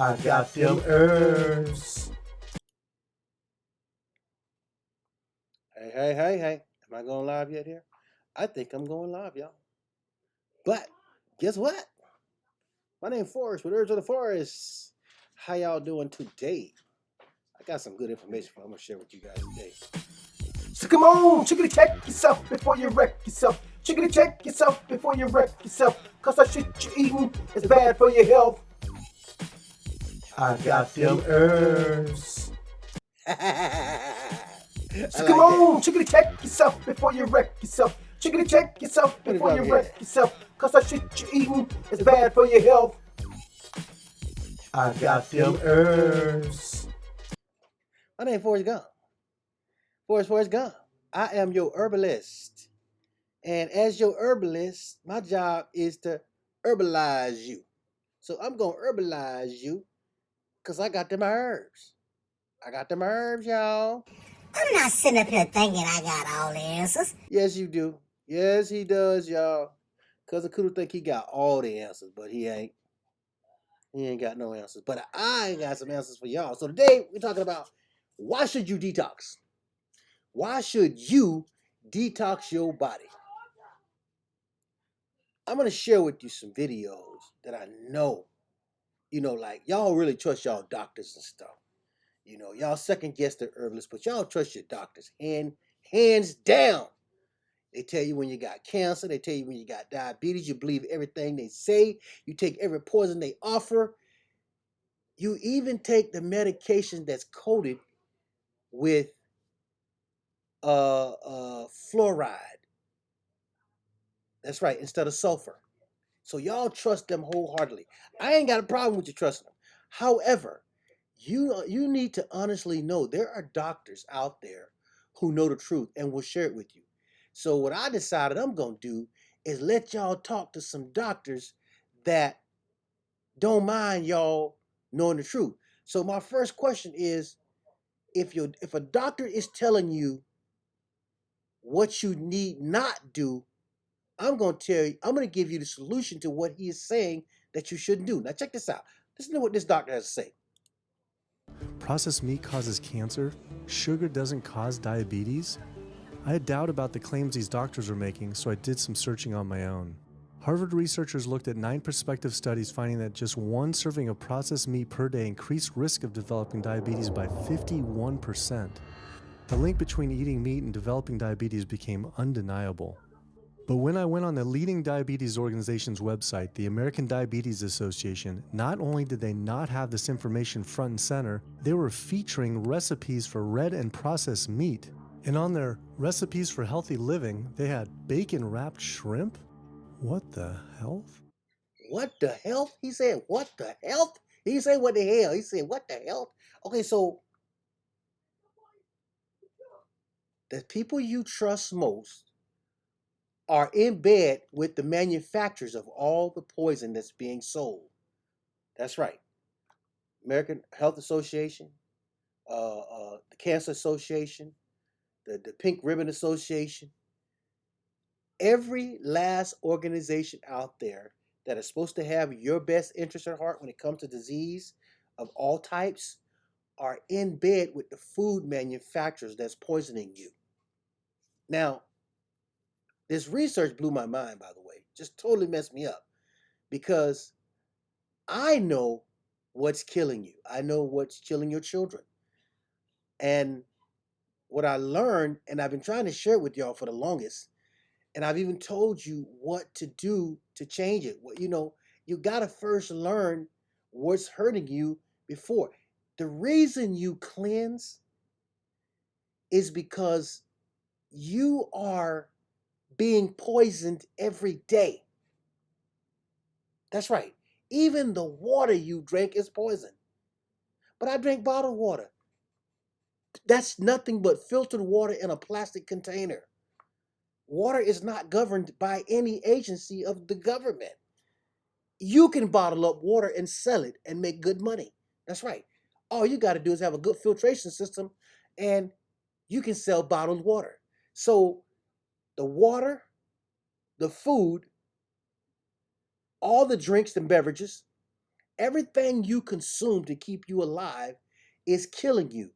I got them herbs. Hey. Am I going live yet here? I think I'm going live, y'all. But guess what? My name's Forrest with Herbs of the Forest. How y'all doing today? I got some good information I'm going to share with you guys today. So come on, chickity check yourself before you wreck yourself. Chickity check yourself before you wreck yourself. Cause that shit you're eating is bad for your health. I got them herbs. So come on, chickity check yourself before you wreck yourself. Chickity check yourself before you wreck yourself. Cause that shit you're eating is bad for your health. I got them herbs. My name's Forrest Gump. Forrest Gump. I am your herbalist. And as your herbalist, my job is to herbalize you. So I'm going to herbalize you because I got them herbs. I got them herbs, y'all. I'm not sitting up here thinking I got all the answers. Yes, you do. Yes, he does, y'all. Cousin Kudu think he got all the answers, but he ain't. He ain't got no answers. But I got some answers for y'all. So today we're talking about why should you detox? Why should you detox your body? I'm going to share with you some videos that I know, like y'all really trust y'all doctors and stuff. Y'all second guess the herbalists, but y'all trust your doctors hands down. They tell you when you got cancer. They tell you when you got diabetes. You believe everything they say. You take every poison they offer. You even take the medication that's coated with fluoride. That's right, instead of sulfur. So y'all trust them wholeheartedly. I ain't got a problem with you trusting them. However, you need to honestly know there are doctors out there who know the truth and will share it with you. So what I decided I'm going to do is let y'all talk to some doctors that don't mind y'all knowing the truth. So my first question is, if a doctor is telling you what you need not do, I'm going to give you the solution to what he is saying that you shouldn't do. Now check this out. Listen to what this doctor has to say. Processed meat causes cancer? Sugar doesn't cause diabetes? I had doubt about the claims these doctors were making, so I did some searching on my own. Harvard researchers looked at 9 prospective studies finding that just one serving of processed meat per day increased risk of developing diabetes by 51%. The link between eating meat and developing diabetes became undeniable. But when I went on the leading diabetes organization's website, the American Diabetes Association, not only did they not have this information front and center, they were featuring recipes for red and processed meat. And on their recipes for healthy living, they had bacon-wrapped shrimp? What the health? What the hell? He said, what the hell? He didn't say what the hell. He said, what the hell? Okay, so the people you trust most are in bed with the manufacturers of all the poison that's being sold. That's right. American Health Association, the Cancer Association, the Pink Ribbon Association, every last organization out there that is supposed to have your best interest at heart when it comes to disease of all types are in bed with the food manufacturers that's poisoning you. Now, this research blew my mind, by the way. Just totally messed me up because I know what's killing you. I know what's killing your children. And what I learned, and I've been trying to share it with y'all for the longest, and I've even told you what to do to change it. You got to first learn what's hurting you before. The reason you cleanse is because you are being poisoned every day. That's right. Even the water you drink is poison. But I drink bottled water. That's nothing but filtered water in a plastic container. Water is not governed by any agency of the government. You can bottle up water and sell it and make good money. That's right. All you got to do is have a good filtration system and you can sell bottled water. So the water, the food, all the drinks and beverages, Everything you consume to keep you alive is killing you.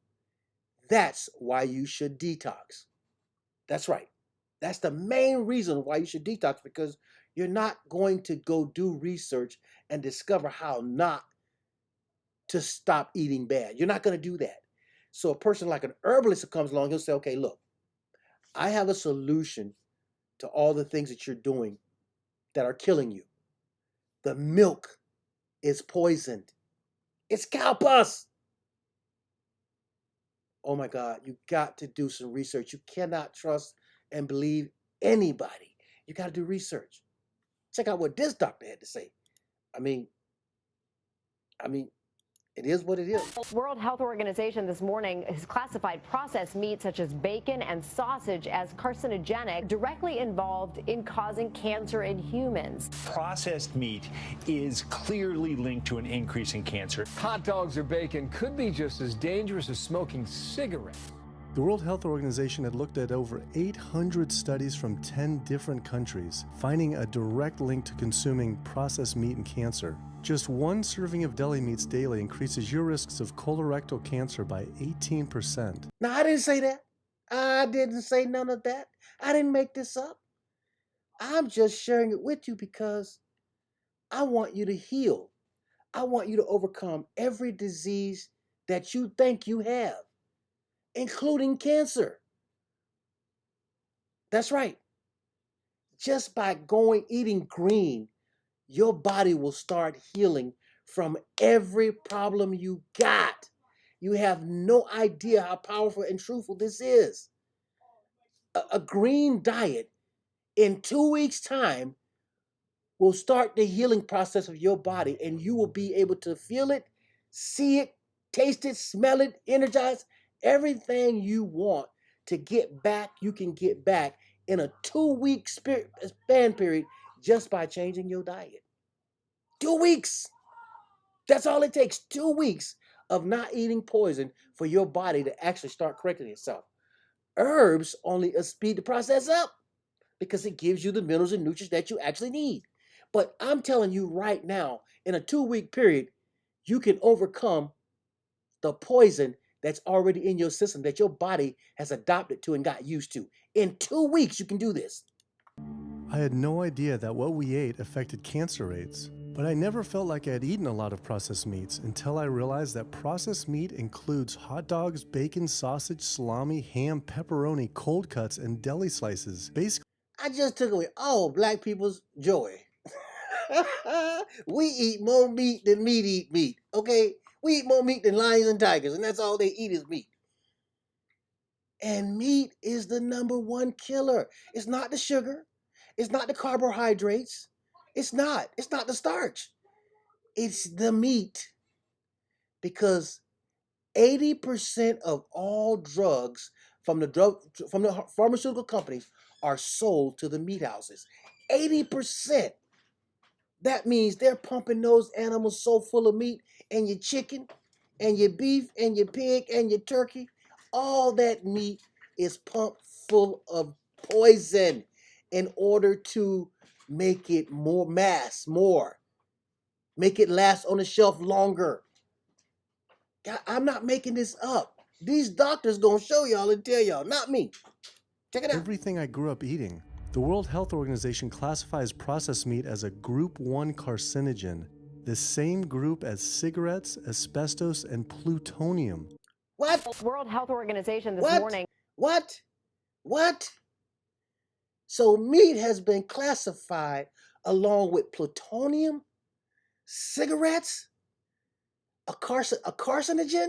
That's why you should detox. That's right. That's the main reason why you should detox, because you're not going to go do research and discover how not to stop eating bad. You're not going to do that. So a person like an herbalist that comes along, he'll say, okay, look, I have a solution to all the things that you're doing that are killing you. The milk is poisoned. It's cow pus. Oh my God, you got to do some research. You cannot trust and believe anybody. You got to do research. Check out what this doctor had to say. I mean, it is what it is. World Health Organization this morning has classified processed meat such as bacon and sausage as carcinogenic, directly involved in causing cancer in humans. Processed meat is clearly linked to an increase in cancer. Hot dogs or bacon could be just as dangerous as smoking cigarettes. The World Health Organization had looked at over 800 studies from 10 different countries, finding a direct link to consuming processed meat and cancer. Just one serving of deli meats daily increases your risks of colorectal cancer by 18%. Now, I didn't say that. I didn't say none of that. I didn't make this up. I'm just sharing it with you because I want you to heal. I want you to overcome every disease that you think you have, including cancer. That's right. Just by eating green, your body will start healing from every problem you got. You have no idea how powerful and truthful this is. A green diet in 2 weeks' time will start the healing process of your body, and you will be able to feel it, see it, taste it, smell it, energize. Everything you want to get back, you can get back in a 2-week span period just by changing your diet. 2 weeks. That's all it takes. 2 weeks of not eating poison for your body to actually start correcting itself. Herbs only speed the process up because it gives you the minerals and nutrients that you actually need. But I'm telling you right now, in a 2-week period, you can overcome the poison that's already in your system that your body has adopted to and got used to. In 2 weeks, you can do this. I had no idea that what we ate affected cancer rates, but I never felt like I had eaten a lot of processed meats until I realized that processed meat includes hot dogs, bacon, sausage, salami, ham, pepperoni, cold cuts, and deli slices. Basically, I just took away all black people's joy. We eat more meat than meat eat meat, okay? We eat more meat than lions and tigers, and that's all they eat is meat. And meat is the #1 killer. It's not the sugar. It's not the carbohydrates. It's not the starch. It's the meat. Because 80% of all drugs from the pharmaceutical companies are sold to the meat houses. 80%. That means they're pumping those animals so full of meat, and your chicken and your beef and your pig and your turkey, all that meat is pumped full of poison in order to make it more, make it last on the shelf longer. God, I'm not making this up. These doctors gonna show y'all and tell y'all, not me. Check it out. everything I grew up eating. The World Health Organization classifies processed meat as a Group 1 carcinogen, the same group as cigarettes, asbestos, and plutonium. What? World Health Organization this morning. What? So meat has been classified along with plutonium, cigarettes, a carcinogen,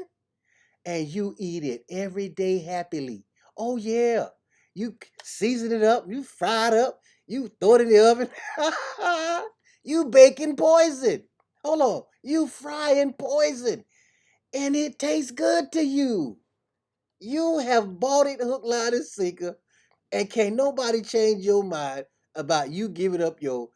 and you eat it every day happily. Oh yeah, you season it up, you fry it up, you throw it in the oven. You baking poison. Hold on, you frying poison, and it tastes good to you. You have bought it hook, line, and sinker, and can't nobody change your mind about you giving up your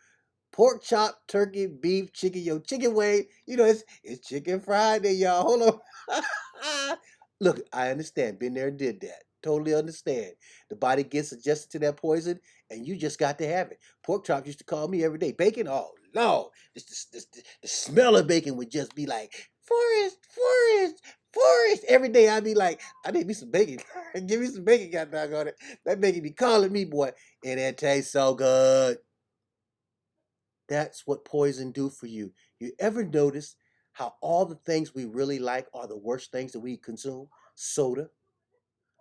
pork chop, turkey, beef, chicken, your chicken wing. You know, it's Chicken Friday, y'all. Hold on. Look, I understand. Been there and did that. Totally understand. The body gets adjusted to that poison, and you just got to have it. Pork chop used to call me every day. Bacon, oh, no, the smell of bacon would just be like, Forrest, Forrest, Forrest. Every day I'd be like, I need me some bacon. Give me some bacon, god doggone it. That bacon be calling me, boy. And it tastes so good. That's what poison do for you. You ever notice how all the things we really like are the worst things that we consume? Soda,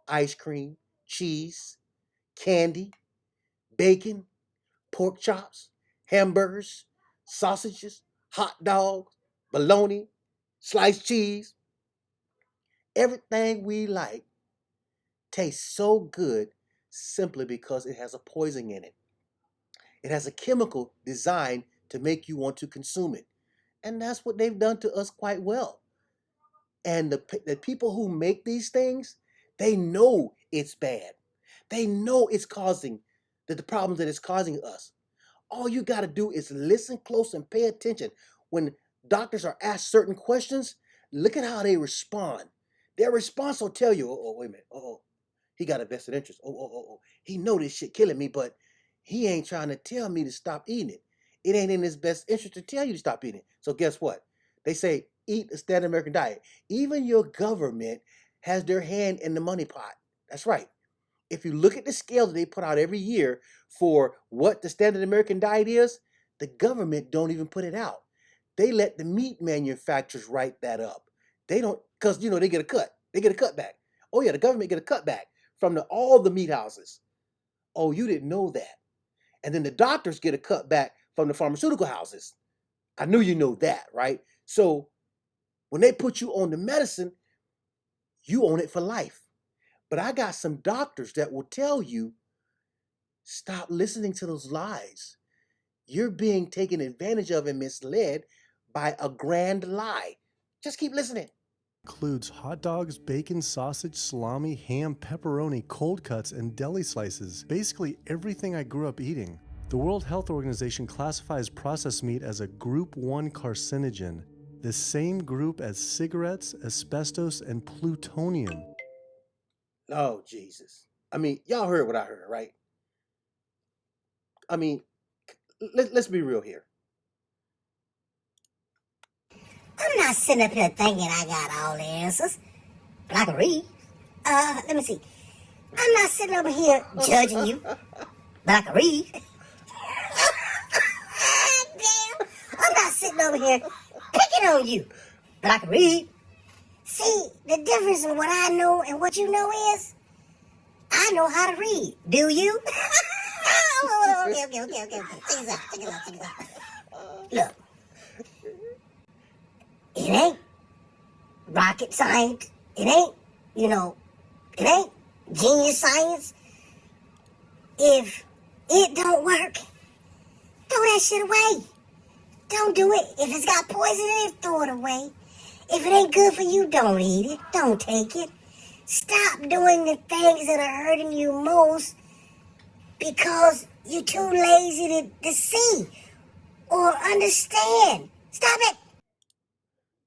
ice cream, cheese, candy, bacon, pork chops, hamburgers, sausages, hot dogs, bologna, sliced cheese. Everything we like tastes so good simply because it has a poison in it. It has a chemical designed to make you want to consume it. And that's what they've done to us quite well. And the people who make these things, they know it's bad. They know it's causing the problems that it's causing us. All you got to do is listen close and pay attention. When doctors are asked certain questions, look at how they respond. Their response will tell you, oh, wait a minute. Oh, he got a vested interest. Oh. He know this shit killing me, but he ain't trying to tell me to stop eating it. It ain't in his best interest to tell you to stop eating it. So guess what? They say, eat a standard American diet. Even your government has their hand in the money pot. That's right. If you look at the scale that they put out every year for what the standard American diet is, the government don't even put it out. They let the meat manufacturers write that up. They don't, because they get a cut. They get a cutback. Oh yeah, the government get a cutback from all the meat houses. Oh, you didn't know that. And then the doctors get a cutback from the pharmaceutical houses. I knew you know that, right? So when they put you on the medicine, you own it for life. But I got some doctors that will tell you, stop listening to those lies. You're being taken advantage of and misled by a grand lie. Just keep listening. Includes hot dogs, bacon, sausage, salami, ham, pepperoni, cold cuts, and deli slices. Basically everything I grew up eating. The World Health Organization classifies processed meat as a Group 1 carcinogen, the same group as cigarettes, asbestos, and plutonium. Oh, Jesus. I mean, y'all heard what I heard, right? I mean, let's be real here. I'm not sitting up here thinking I got all the answers, but I can read. Let me see. I'm not sitting over here judging you, but I can read. Damn. I'm not sitting over here picking on you, but I can read. See, the difference in what I know and what you know is, I know how to read. Do you? Okay. Check this out. Look. It ain't rocket science. It ain't, it ain't genius science. If it don't work, throw that shit away. Don't do it. If it's got poison in it, throw it away. If it ain't good for you, don't eat it. Don't take it. Stop doing the things that are hurting you most because you're too lazy to see or understand. Stop it.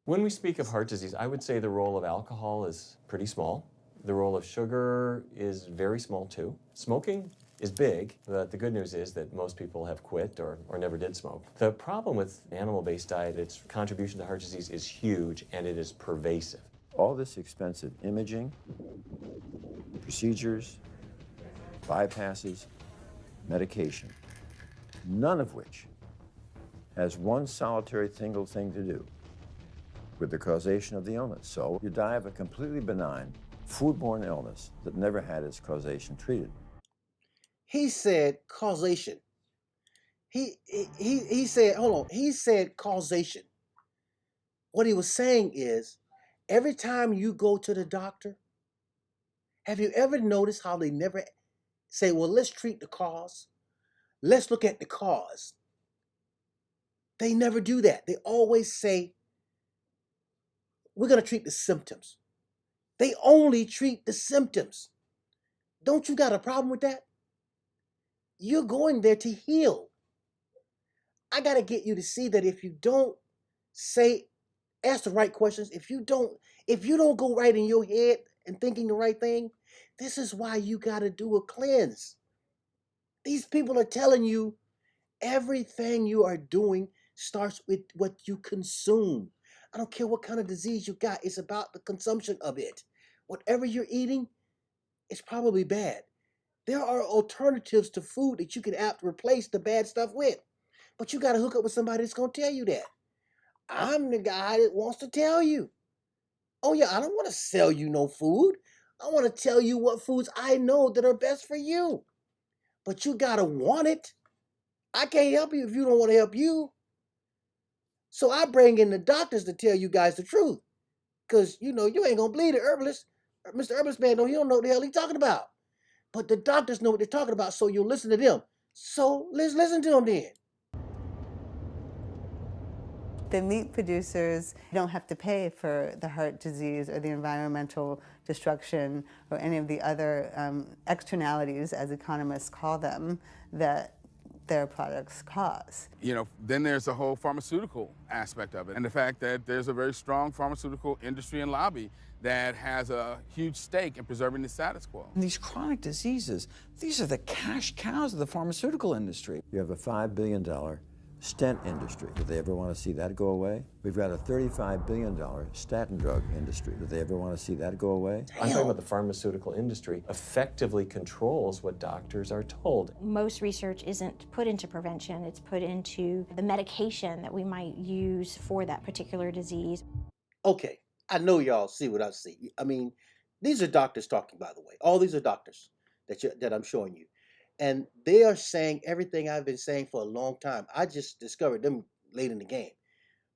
When we speak of heart disease, I would say the role of alcohol is pretty small. The role of sugar is very small too. Smoking is big, but the good news is that most people have quit or never did smoke. The problem with animal-based diet, its contribution to heart disease is huge and it is pervasive. All this expensive imaging, procedures, bypasses, medication, none of which has one solitary single thing to do with the causation of the illness. So you die of a completely benign foodborne illness that never had its causation treated. He said causation. He said, hold on, he said causation. What he was saying is, every time you go to the doctor, have you ever noticed how they never say, well, let's treat the cause? Let's look at the cause. They never do that. They always say, we're going to treat the symptoms. They only treat the symptoms. Don't you got a problem with that? You're going there to heal. I got to get you to see that if you don't ask the right questions, if you don't go right in your head and thinking the right thing, this is why you got to do a cleanse. These people are telling you Everything you are doing starts with what you consume. I don't care what kind of disease you got, it's about the consumption of it. Whatever you're eating, it's probably bad. There are alternatives to food that you can replace the bad stuff with. But you got to hook up with somebody that's going to tell you that. I'm the guy that wants to tell you. Oh, yeah, I don't want to sell you no food. I want to tell you what foods I know that are best for you. But you got to want it. I can't help you if you don't want to help you. So I bring in the doctors to tell you guys the truth. Because, you ain't going to believe the herbalist. Mr. Herbalist man, he don't know what the hell he's talking about. But the doctors know what they're talking about, so you'll listen to them. So let's listen to them then. The meat producers don't have to pay for the heart disease or the environmental destruction or any of the other externalities, as economists call them, that their products cause. Then there's the whole pharmaceutical aspect of it, and the fact that there's a very strong pharmaceutical industry and lobby that has a huge stake in preserving the status quo. And these chronic diseases, these are the cash cows of the pharmaceutical industry. You have a $5 billion stent industry. Do they ever want to see that go away? We've got a $35 billion statin drug industry. Do they ever want to see that go away? I'm talking about the pharmaceutical industry effectively controls what doctors are told. Most research isn't put into prevention, it's put into the medication that we might use for that particular disease. Okay, I know y'all see what I see. I mean, these are doctors talking, by the way. All these are doctors that I'm showing you. And they are saying everything I've been saying for a long time. I just discovered them late in the game.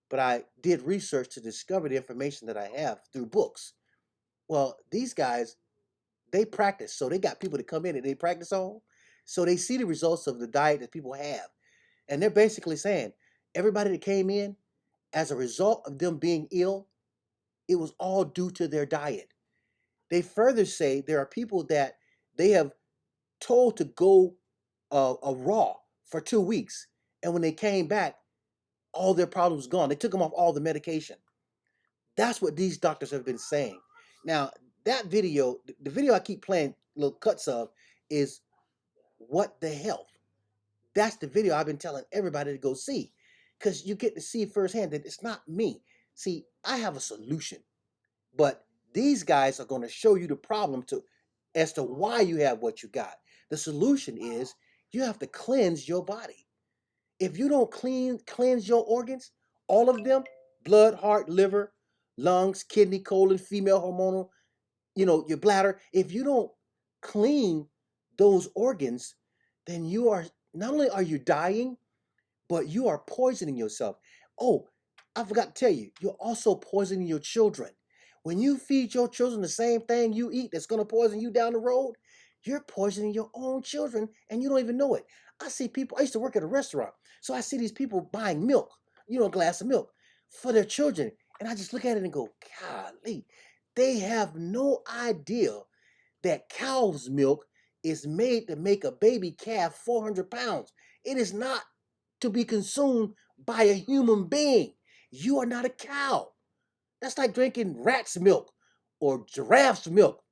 But I did research to discover the information that I have through books. Well, these guys, they practice. So they got people to come in and they practice on. So they see the results of the diet that people have. And they're basically saying everybody that came in, as a result of them being ill, it was all due to their diet. They further say there are people that they have told to go raw for 2 weeks. And when they came back, all their problems gone. They took them off all the medication. That's what these doctors have been saying. Now, that video, the video I keep playing little cuts of, is What the Health. That's the video I've been telling everybody to go see. Because you get to see firsthand that it's not me. See, I have a solution. But these guys are going to show you the problem as to why you have what you got. The solution is you have to cleanse your body. If you don't cleanse your organs, all of them, blood, heart, liver, lungs, kidney, colon, female hormonal, your bladder, if you don't clean those organs, then you are, not only are you dying, but you are poisoning yourself. Oh, I forgot to tell you, you're also poisoning your children. When you feed your children the same thing you eat that's going to poison you down the road, you're poisoning your own children and you don't even know it. I see people, I used to work at a restaurant, so I see these people buying milk, a glass of milk for their children. And I just look at it and go, golly, they have no idea that cow's milk is made to make a baby calf 400 pounds. It is not to be consumed by a human being. You are not a cow. That's like drinking rat's milk or giraffe's milk.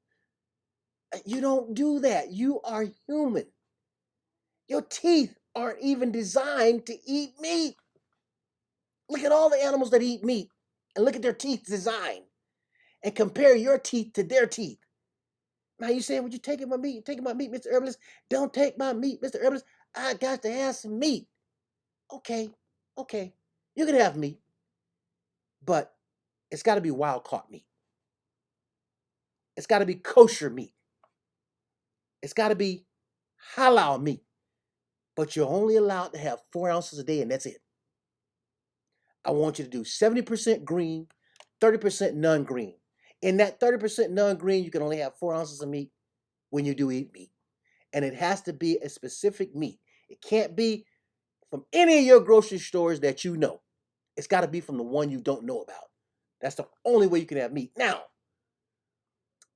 You don't do that. You are human. Your teeth aren't even designed to eat meat. Look at all the animals that eat meat and look at their teeth design and compare your teeth to their teeth. Now you saying, would you taking my meat? You're taking my meat, Mr. Herbalist? Don't take my meat, Mr. Herbalist. I got to have some meat. Okay. You can have meat, but it's got to be wild-caught meat. It's got to be kosher meat. It's got to be halal meat. But you're only allowed to have 4 ounces a day, and that's it. I want you to do 70% green, 30% non-green. In that 30% non-green, you can only have 4 ounces of meat when you do eat meat. And it has to be a specific meat. It can't be from any of your grocery stores that you know. It's got to be from the one you don't know about. That's the only way you can have meat. Now,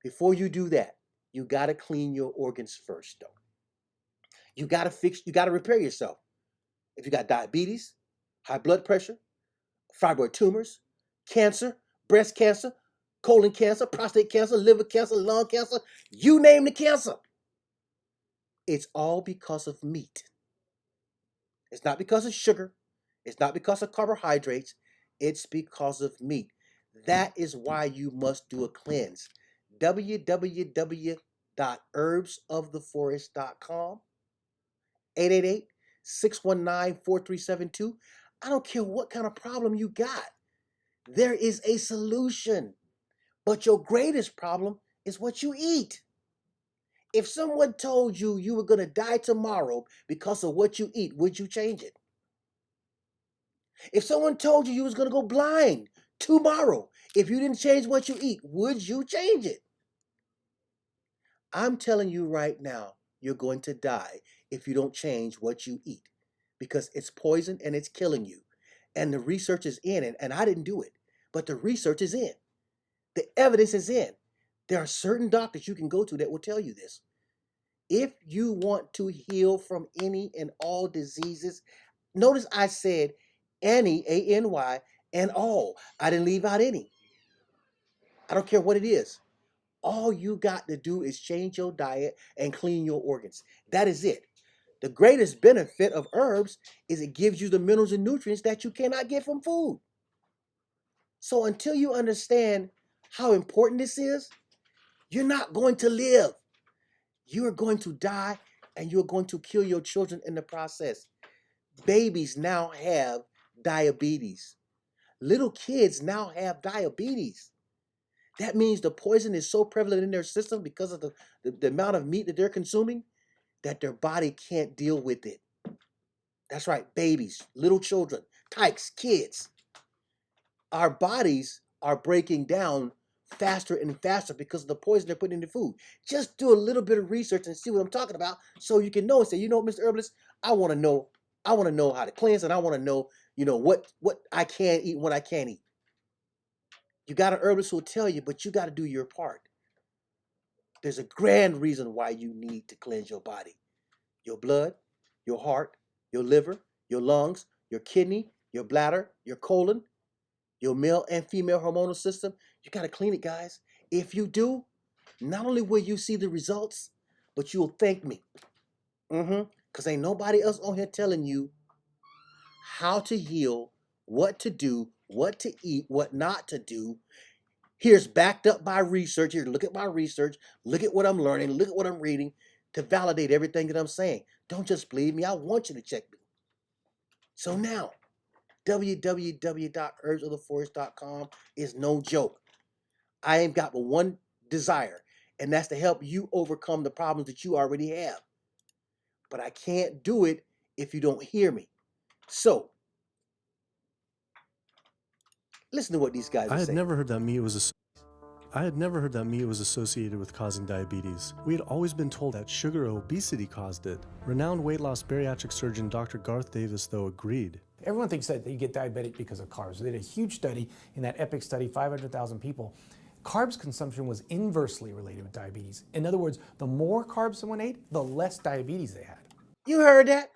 before you do that, you got to clean your organs first, though. You got to repair yourself. If you got diabetes, high blood pressure, fibroid tumors, cancer, breast cancer, colon cancer, prostate cancer, liver cancer, lung cancer, you name the cancer. It's all because of meat. It's not because of sugar. It's not because of carbohydrates. It's because of meat. That is why you must do a cleanse. www.herbsoftheforest.com, 888-619-4372. I don't care what kind of problem you got. There is a solution. But your greatest problem is what you eat. If someone told you you were going to die tomorrow because of what you eat, would you change it? If someone told you you was going to go blind tomorrow, if you didn't change what you eat, would you change it? I'm telling you right now, you're going to die if you don't change what you eat, because it's poison and it's killing you. And the research is in it, and I didn't do it, but the research is in. The evidence is in. There are certain doctors you can go to that will tell you this. If you want to heal from any and all diseases, notice I said any, A-N-Y, and all. I didn't leave out any. I don't care what it is. All you got to do is change your diet and clean your organs. That is it. The greatest benefit of herbs is it gives you the minerals and nutrients that you cannot get from food. So until you understand how important this is, you're not going to live. You are going to die, and you're going to kill your children in the process. Babies now have diabetes. Little kids now have diabetes. That means the poison is so prevalent in their system because of the amount of meat that they're consuming that their body can't deal with it. That's right, babies, little children, tykes, kids. Our bodies are breaking down faster and faster because of the poison they're putting in the food. Just do a little bit of research and see what I'm talking about so you can know and say, you know, Mr. Herbalist, I want to know how to cleanse, and I want to know, what I can eat and what I can't eat. You got an herbalist who will tell you, but you got to do your part. There's a grand reason why you need to cleanse your body. Your blood, your heart, your liver, your lungs, your kidney, your bladder, your colon, your male and female hormonal system. You got to clean it, guys. If you do, not only will you see the results, but you'll thank me. Because ain't nobody else on here telling you how to heal, what to do, what to eat, what not to do. Here's backed up by research. Here, look at my research. Look at what I'm learning. Look at what I'm reading to validate everything that I'm saying. Don't just believe me. I want you to check me. So now, www.herbsoftheforest.com is no joke. I ain't got but one desire, and that's to help you overcome the problems that you already have. But I can't do it if you don't hear me. So, listen to what these guys are saying. I had never heard that meat was associated with causing diabetes. We had always been told that sugar or obesity caused it. Renowned weight loss bariatric surgeon Dr. Garth Davis, though, agreed. Everyone thinks that you get diabetic because of carbs. They did a huge study in that EPIC study, 500,000 people. Carbs consumption was inversely related with diabetes. In other words, the more carbs someone ate, the less diabetes they had. You heard that?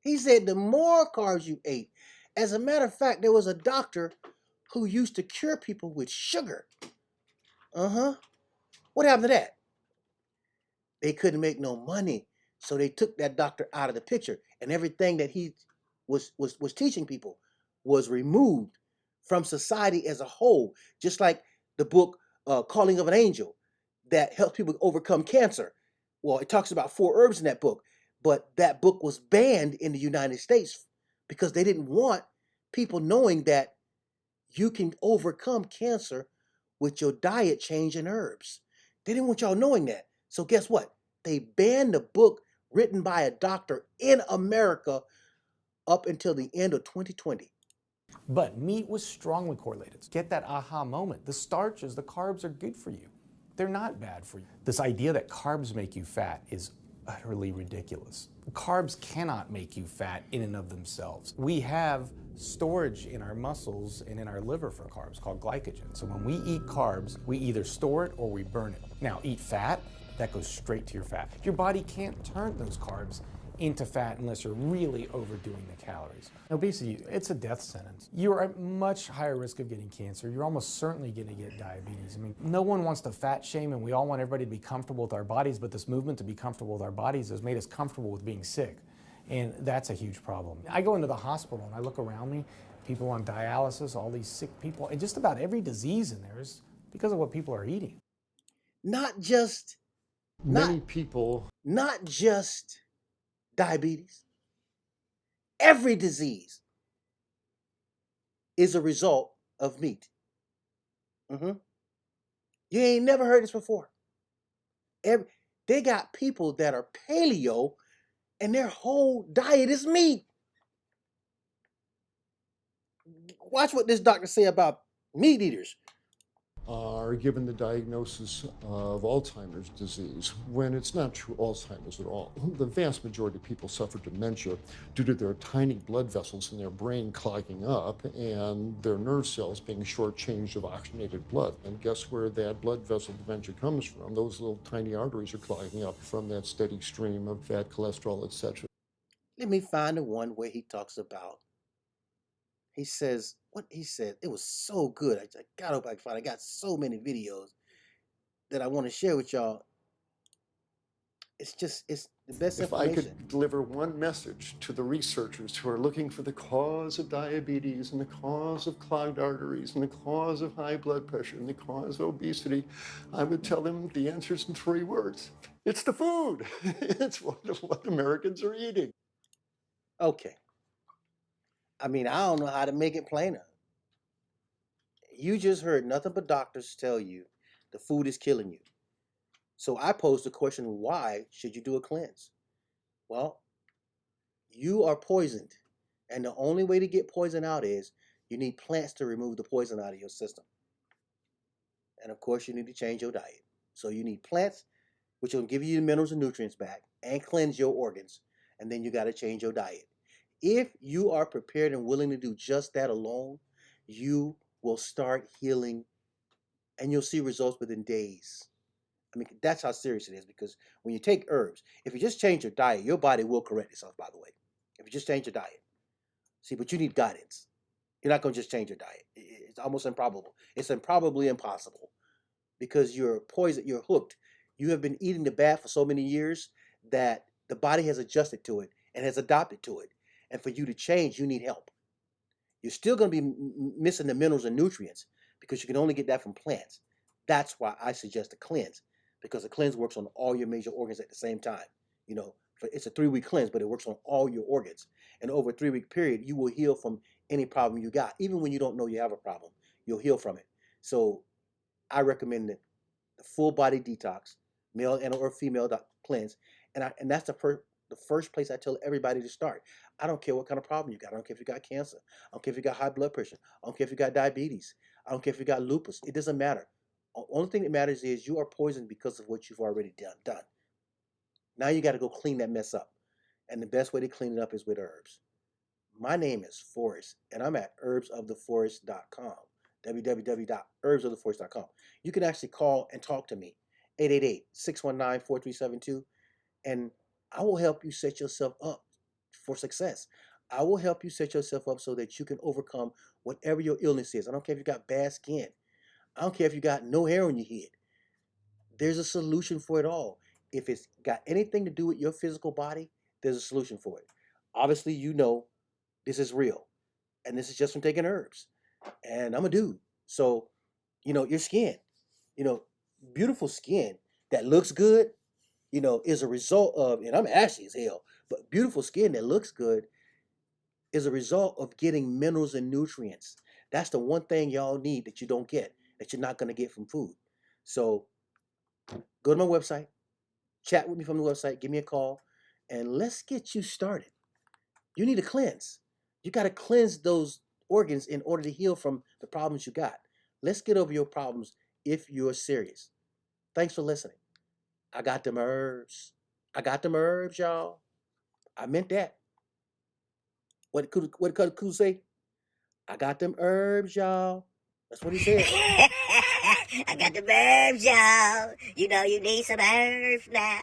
He said the more carbs you ate. As a matter of fact, there was a doctor who used to cure people with sugar. What happened to that? They couldn't make no money, so they took that doctor out of the picture, and everything that he was teaching people was removed from society as a whole. Just like the book Calling of an Angel that helps people overcome cancer. Well, it talks about 4 herbs in that book, but that book was banned in the United States because they didn't want people knowing that you can overcome cancer with your diet change and herbs. They didn't want y'all knowing that. So guess what? They banned the book written by a doctor in America up until the end of 2020. But meat was strongly correlated. Get that aha moment. The starches, the carbs are good for you. They're not bad for you. This idea that carbs make you fat is utterly ridiculous. Carbs cannot make you fat in and of themselves. We have storage in our muscles and in our liver for carbs called glycogen. So when we eat carbs, we either store it or we burn it. Now, eat fat, that goes straight to your fat. Your body can't turn those carbs into fat unless you're really overdoing the calories. Obesity, it's a death sentence. You're at much higher risk of getting cancer. You're almost certainly going to get diabetes. I mean, no one wants to fat shame, and we all want everybody to be comfortable with our bodies, but this movement to be comfortable with our bodies has made us comfortable with being sick. And that's a huge problem. I go into the hospital and I look around me, people on dialysis, all these sick people, and just about every disease in there is because of what people are eating. Not just not just diabetes. Every disease is a result of meat. You ain't never heard this before. They got people that are paleo and their whole diet is meat. Watch what this doctor say about meat eaters. Are given the diagnosis of Alzheimer's disease when it's not true Alzheimer's at all. The vast majority of people suffer dementia due to their tiny blood vessels in their brain clogging up and their nerve cells being shortchanged of oxygenated blood. And guess where that blood vessel dementia comes from? Those little tiny arteries are clogging up from that steady stream of fat, cholesterol, etc. Let me find the one where he talks about, he says, what he said, it was so good. I got up, I find I got so many videos that I want to share with y'all. It's the best If information. I could deliver one message to the researchers who are looking for the cause of diabetes and the cause of clogged arteries and the cause of high blood pressure and the cause of obesity, I would tell them the answer's in 3 words. It's the food. It's what Americans are eating. Okay. I mean, I don't know how to make it plainer. You just heard nothing but doctors tell you the food is killing you. So I posed the question, why should you do a cleanse? Well, you are poisoned. And the only way to get poison out is you need plants to remove the poison out of your system. And of course, you need to change your diet. So you need plants, which will give you the minerals and nutrients back and cleanse your organs. And then you got to change your diet. If you are prepared and willing to do just that alone, you will start healing and you'll see results within days. I mean, that's how serious it is, because when you take herbs, if you just change your diet, your body will correct itself, by the way. If you just change your diet. See, but you need guidance. You're not going to just change your diet. It's almost improbable. It's improbably impossible because you're poisoned, you're hooked. You have been eating the bad for so many years that the body has adjusted to it and has adopted to it. And for you to change, you need help. You're still going to be missing the minerals and nutrients because you can only get that from plants. That's why I suggest a cleanse, because a cleanse works on all your major organs at the same time. You know, it's a 3-week cleanse, but it works on all your organs. And over a 3-week period, you will heal from any problem you got. Even when you don't know you have a problem, you'll heal from it. So I recommend the full body detox, male and or female cleanse. And that's the first place I tell everybody to start. I don't care what kind of problem you got. I don't care if you got cancer. I don't care if you got high blood pressure. I don't care if you got diabetes. I don't care if you got lupus. It doesn't matter. The only thing that matters is you are poisoned because of what you've already done. Now you got to go clean that mess up. And the best way to clean it up is with herbs. My name is Forrest, and I'm at herbsoftheforest.com, www.herbsoftheforest.com. You can actually call and talk to me, 888-619-4372, and I will help you set yourself up for success. I will help you set yourself up so that you can overcome whatever your illness is. I don't care if you got bad skin. I don't care if you got no hair on your head. There's a solution for it all. If it's got anything to do with your physical body, there's a solution for it. Obviously, you know this is real. And this is just from taking herbs. And I'm a dude. So, you know, your skin, you know, beautiful skin that looks good, you know, is a result of, and I'm ashy as hell, but beautiful skin that looks good is a result of getting minerals and nutrients. That's the one thing y'all need that you don't get, that you're not going to get from food. So go to my website, chat with me from the website, give me a call, and let's get you started. You need a cleanse. You got to cleanse those organs in order to heal from the problems you got. Let's get over your problems if you're serious. Thanks for listening. I got them herbs. I got them herbs, y'all. I meant that. What did Kudu say? I got them herbs, y'all. That's what he said. I got the herbs, y'all. You know you need some herbs now.